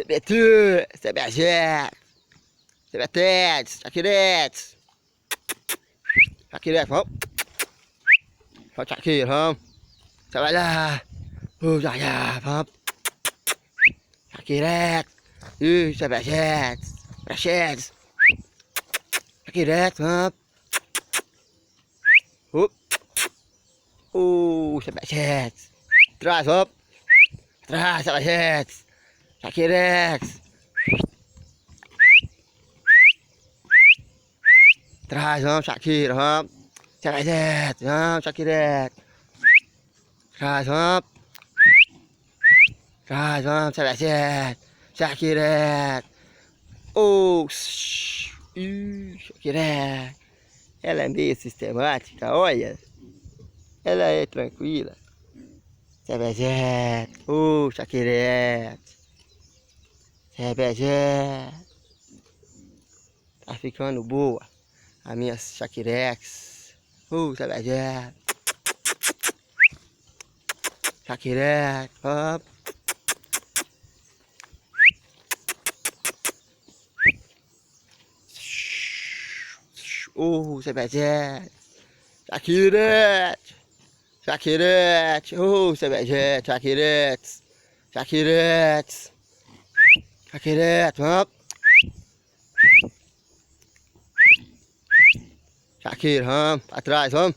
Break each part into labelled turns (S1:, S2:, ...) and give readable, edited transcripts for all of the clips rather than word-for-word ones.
S1: CBT, CBG, CBT, Jaquirete, Jaquirete, vamos. Só Jaquirete, vamos. Trabalhar. Já, já, vamos. Jaquirete, CBG, Jaquirete, Jaquirete, vamos. CBG, trás, vamos. Trás, CBG. Jaquirete. Trás, vamos, Shakira, vamos. Jaquirete, vamos, Jaquirete. Trás, vamos. Trás, vamos, Jaquirete. Jaquirete. Jaquirete. Ela é meio sistemática, olha. Ela é tranquila. Jaquirete. Jaquirete. Jaquirete. Tá ficando boa. A minha Jaquirex. Jaquirete. Jaquirete. Hop. Jaquirete. Jaquirete. Jaquirete. Jaquirete. Jaquirete. Jaquirete. Jaquirete. Hop. Shakira, vamos, atrás, vamos.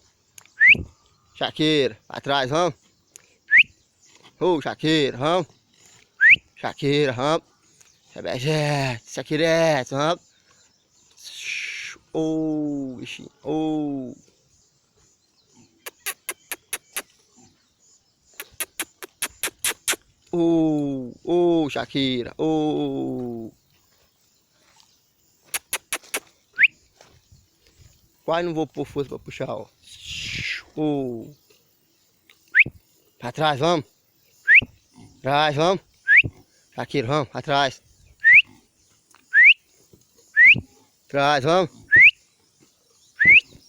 S1: Shakira, atrás, vamos. Shakira, vamos. Shakira, vamos. Jaquirete, Jaquirete, vamos. Bichinho, Shakira, Quase não vou pôr força pra puxar, ó. Pra trás, vamos. Atrás, vamos. Shakira, vamos. Atrás. Atrás, vamos.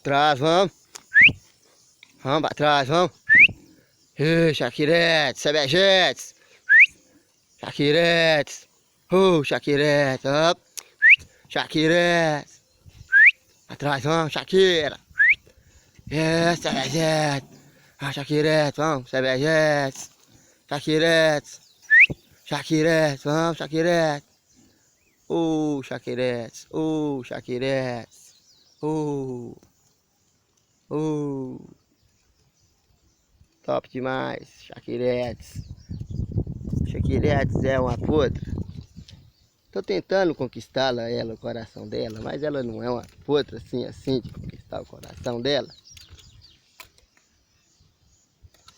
S1: Atrás, vamos. Vamos pra trás, vamos. Jaquirete, CBG. Jaquirete. Jaquirete, up. Jaquirete. Atrás, vamos, Shakira. CBG. Jaquirete, vamos, CBG. Jaquirete. Jaquirete, vamos, Jaquirete. Jaquirete. Jaquirete. Top demais, Jaquirete. Jaquirete é uma potra. Tô tentando conquistá-la, o coração dela, mas ela não é uma potra assim de conquistar o coração dela.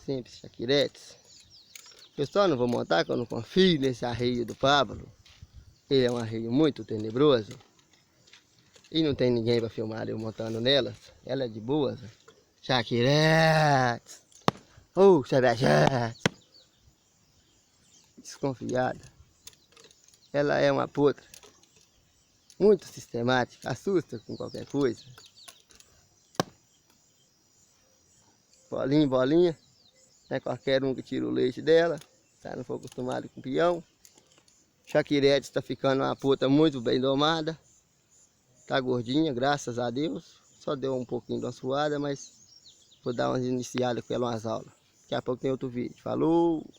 S1: Simples, Jaquiretes. Eu só não vou montar que eu não confio nesse arreio do Pablo. Ele é um arreio muito tenebroso. E não tem ninguém para filmar eu montando nelas. Ela é de boas. Jaquiretes. CBG. Desconfiada. Ela é uma potra muito sistemática, assusta com qualquer coisa. Bolinha, bolinha. Não é qualquer um que tira o leite dela. Tá? Não for acostumado com peão. Jaquirete está ficando uma potra muito bem domada. Tá gordinha, graças a Deus. Só deu um pouquinho de uma suada, mas vou dar umas iniciadas com ela umas aulas. Daqui a pouco tem outro vídeo. Falou!